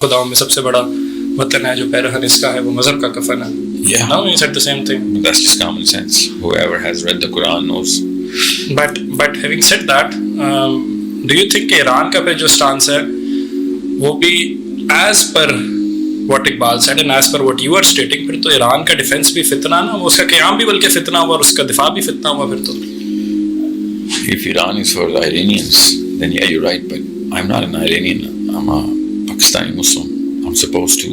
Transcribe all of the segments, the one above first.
खुदाओं में सबसे बड़ा वतन है जो पैरहन इसका है वो मजहब का कफन है. Yeah. Now you said the same thing. That's just common sense. Whoever has read the Quran knows. But having said that, do you think Iran का पे जो स्टांस है वो भी as per what Iqbal said and as per what you are stating, फिर तो Iran का defence भी फितना ना, उसका क़याम भी बल्कि फितना हुआ और उसका दिफा भी फितना हुआ फिर तो. If Iran is for the Iranians, then yeah, you're right. But I'm not an Iranian. I'm a Pakistani Muslim. I'm supposed to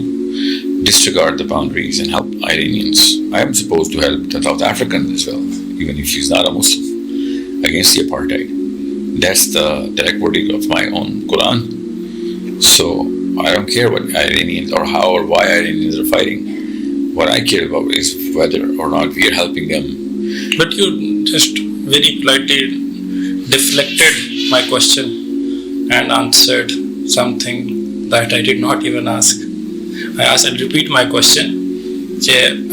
disregard the boundaries and help Iranians. I am supposed to help the South Africans as well, even if she's not a Muslim, against the apartheid. That's the direct wording of my own Quran. So I don't care what Iranians or how or why Iranians are fighting. What I care about is whether or not we are helping them. But you just very politely deflected my question and answered something that I did not even ask. I asked and repeat my question.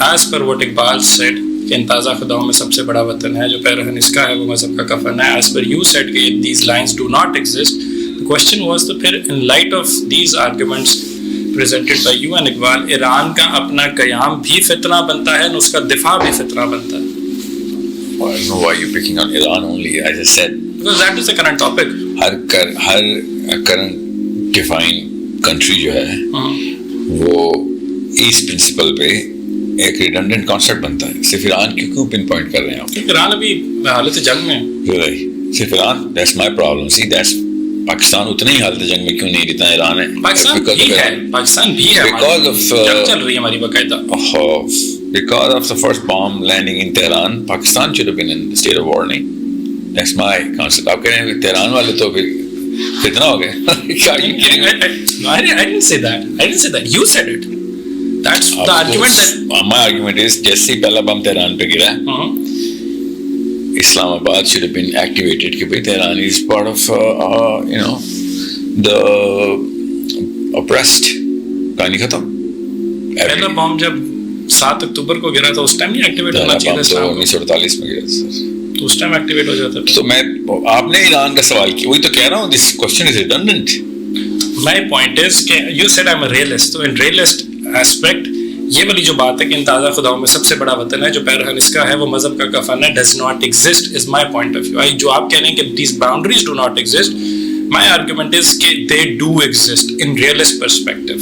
As per what Iqbal said, कि इन ताज़ा खुदाओं में सबसे बड़ा वतन है जो पैरहन इसका है वो मज़हब का कफन है. As per you said कि these lines do not exist. The question was तो फिर in light of these arguments presented by you and Iqbal, Iran का अपना क़याम भी फितना बनता है और उसका दिफा भी फितना बनता है. Well, I don't know why you're picking on Iran only. I just said because that is the current topic. Her current defined country जो है वो इस प्रिंसिपल पे एक रिडंडेंट कॉन्सेप्ट बनता है. सिर्फ ईरान क्यों पिन पॉइंट कर रहे हैं आप? ईरान अभी हालत जंग में है. सिर्फ Iran, that's my problem. See that's Pakistan उतने ही हालत जंग में क्यों नहीं जितना ईरान है. पाकिस्तान भी है बिकॉज ऑफ जंग चल रही है हमारी बकायदा. Because of the first bomb landing in Tehran, Pakistan should have been in the state of war. That's my concept. आप कह रहे हैं तेहरान वाले तो फिर कितना हो गए? Are you kidding me? No, I didn't say that. I didn't say that. You said it. That's the argument that. My argument is जैसे ही पहला बम तेहरान पे गिरा, Islamabad should have been activated कि भाई Tehran is part of the oppressed. कहानी खत्म. पहला बम जब 7 अक्टूबर को गिरा था उस टाइम नहीं एक्टिवेट होना चाहिए था. 1948 में गिरा तो उस टाइम एक्टिवेट हो जाता. तो मैं आपने ईरान का सवाल किया, वही तो कह रहा हूँ. This question is redundant. My point is कि you said I am a realist. तो इन रियलिस्ट एस्पेक्ट ये वाली जो बात है कि इन ताज़ा खुदाओं में सबसे बड़ा वतन है जो पैरहन इसका है वो मजहब का कफन है does not exist is my point of view. जो आप कह रहे हैं कि these boundaries do not exist, my argument is कि they do exist in realist perspective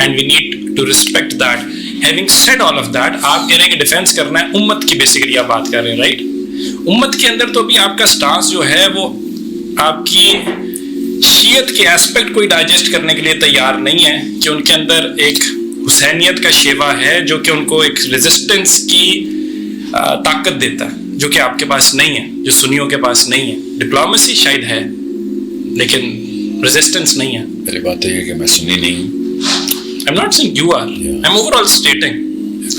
and we need to respect that. Having said all of that, आप कह रहे हैं कि डिफेंस करना है उम्मत की, बेसिकली आप बात कर रहे हैं, राइट? उम्मत के अंदर तो भी आपका स्टांस जो है वो आपकी शीयत के एस्पेक्ट को डाइजेस्ट करने के लिए तैयार नहीं है कि उनके अंदर एक हुसैनियत का शेवा है जो कि उनको एक रेजिस्टेंस की ताकत देता है जो कि आपके पास नहीं है, जो सुन्नियों के पास नहीं है. डिप्लोमेसी शायद है लेकिन रेजिस्टेंस नहीं है. पहली बात तो ये कि मैं सुन्नी नहीं हूँ. I'm not saying you are. Yeah. I'm overall stating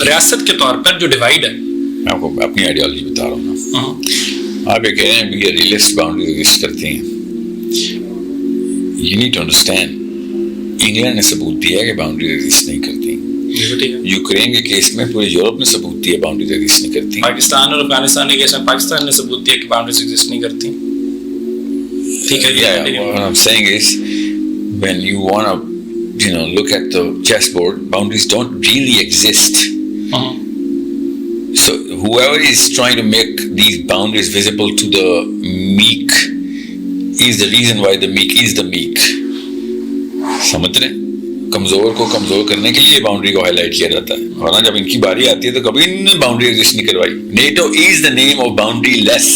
रियासत के तौर पर जो डिवाइड है. मैं आपको अपनी आइडियोलॉजी बता रहा हूँ ना. आप ये कह रहे हैं ये रियलिस्ट बाउंड्री एग्जिस्ट करती हैं. You need to understand. England ने सबूत दिया है कि बाउंड्री एग्जिस्ट नहीं करती. यूक्रेन के केस में पूरे यूरोप ने सबूत दिया बाउंड्री एग्जिस्ट नहीं करती. पाकिस्तान और अफगानिस्तान के केस में पाकिस्तान ने सबूत दिया कि बाउंड्रीज एग्जिस्ट नहीं करती. ठीक है. What I'm saying is when you want to look at the chessboard, boundaries don't really exist. So whoever is trying to make these boundaries visible to the meek is the reason why the meek is the meek. समझ रहे? कमजोर को कमजोर करने के लिए boundary को highlight किया जाता है, वरना जब इनकी बारी आती है तो कभी इन्होंने बाउंड्री एग्जिस्ट नहीं करवाई. NATO is the name of boundary-less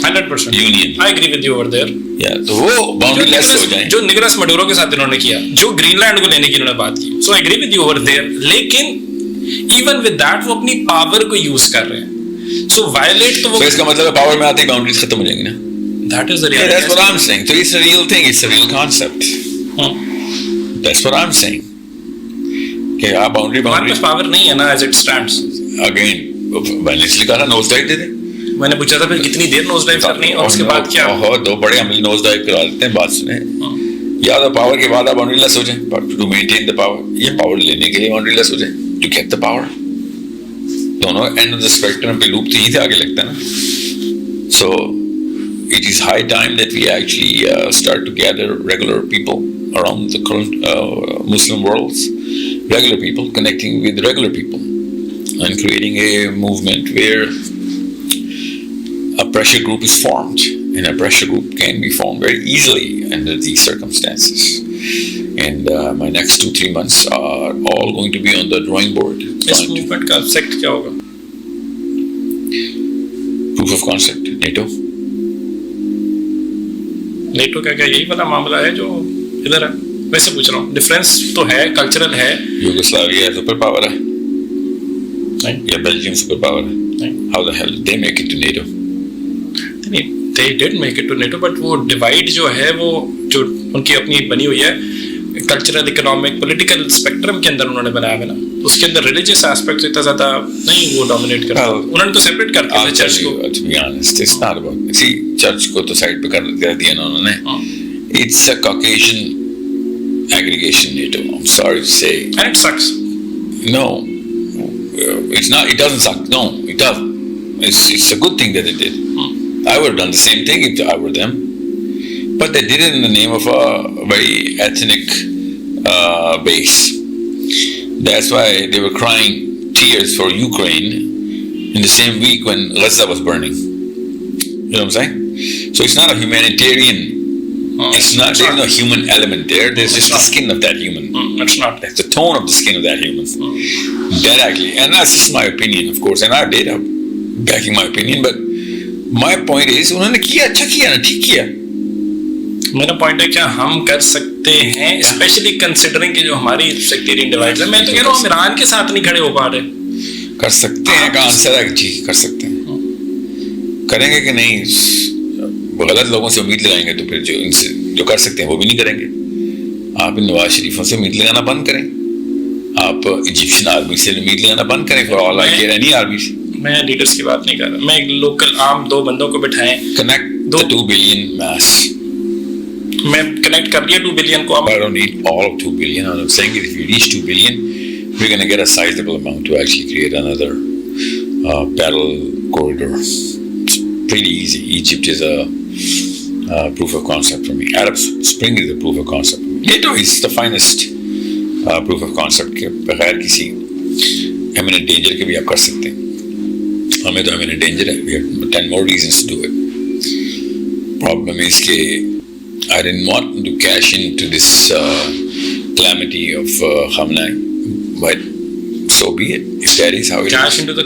100% union. I agree with you over there. तो वो बाउंड्री लेस हो जाए जो निकोलस मडूरो के साथ इन्होंने किया, जो ग्रीनलैंड को लेने की इन्होंने बात की. So I agree with you over there. लेकिन इवन विद दैट वो अपनी पावर को यूज कर रहे हैं. सो वायलेट तो वो इसका मतलब है पावर में आते ही बाउंड्रीज खत्म हो जाएंगी ना. That is the reality. That's what I'm saying. So it's a real thing. It's a real concept. That's what I'm saying. कि आप बाउंड्री पावर नहीं है ना एज इट स्टैंड्स. अगेन मैंने इसलिए कहा नोज डाइव दे दे. मैंने पूछा था फिर कितनी देर नोज डाइव करनी है और उसके बाद क्या? दो बड़े अमली नोज डाइव करा देते हैं. बात सुने, या तो पावर के बाद आप बाउंड्री लेस हो जाए टू मेंटेन द पावर, ये पावर लेने के लिए बाउंड्री लेस हो जाए टू गेट द पावर. दोनों एंड ऑफ द स्पेक्ट्रम पे लूप तो यहीं से आगे लगता है ना. सो it is high time that we actually start to gather regular people around the current Muslim worlds, regular people connecting with regular people and creating a movement where a pressure group is formed, and a pressure group can be formed very easily under these circumstances. And my next 2-3 months are all going to be on the drawing board. इस movement का sect क्या होगा? Proof of concept, NATO. NATO का क्या यही वाला मामला है जो इधर है? वैसे पूछ रहा हूँ, डिफरेंस तो है, कल्चरल है. Yugoslavia सुपर पावर है नहीं, या बेल्जियम सुपर पावर है? नहीं. How the hell they make it to NATO? नहीं, they did make it to NATO, but वो डिवाइड जो है वो जो उनकी अपनी बनी हुई है कल्चरल, इकोनॉमिक, पॉलिटिकल स्पेक्ट्रम के अंदर उन्होंने बनाया है ना, उसके अंदर रिलीजियस एस्पेक्ट इतना ज्यादा नहीं वो डोमिनेट करता. उन्होंने तो सेपरेट कर दिया चर्च को. To be honest, it's not about. See, church को तो साइड पे कर दिया ना उन्होंने. It's a Caucasian aggregation, NATO. I'm sorry to say. And it sucks. No, it's not. It doesn't suck. No, it doesn't. It's a good thing that they did. I would have done the same thing if I were them. But they did it in the name of a very ethnic base. That's why they were crying tears for Ukraine in the same week when Gaza was burning. You know what I'm saying? So it's not a humanitarian. It's not. There's no human element there. There's just the skin of that human. It's not. That's the tone of the skin of that human. That actually, and that's just my opinion, of course. And I have data backing my opinion. But my point is, उन्होंने किया, अच्छा किया ना, ठीक किया. मेरा point है क्या हम कर सकते हैं, स्पेशली कंसिडरिंग कि जो हमारी सेक्टेरियन डिवाइड है. मैं तो कह रहा हूँ ईरान के साथ नहीं खड़े हो पा रहे. कर सकते हैं का आंसर है जी, कर सकते हैं. करेंगे कि नहीं, गलत लोगों से उम्मीद लगाएंगे तो फिर जो इनसे जो कर सकते हैं वो भी नहीं करेंगे. आप इन नवाज शरीफों से उम्मीद लगाना बंद करें. आप इजिप्शियन आर्मी से उम्मीद लगाना बंद करें. For all I care any army से. मैं लीडर्स की बात नहीं कर रहा. मैं एक लोकल आम 2 बंदों को बिठाएं. Connect the 2 billion mass. मैं कनेक्ट कर लिया 2 बिलियन को. I don't need all of 2 billion. I'm saying that if you reach 2 billion, we're going to get a sizable amount to actually create another parallel corridor. It's pretty easy. Egypt is a proof of concept for me. Arab Spring is a proof of concept. NATO is the finest proof of concept के बगैर किसी imminent danger के भी आप कर सकते हैं. हमें तो imminent danger है. We have 10 more reasons to do it. Problem is कि I didn't want to cash into this calamity of Khamenei, but so be it. If that is how it cash is. into the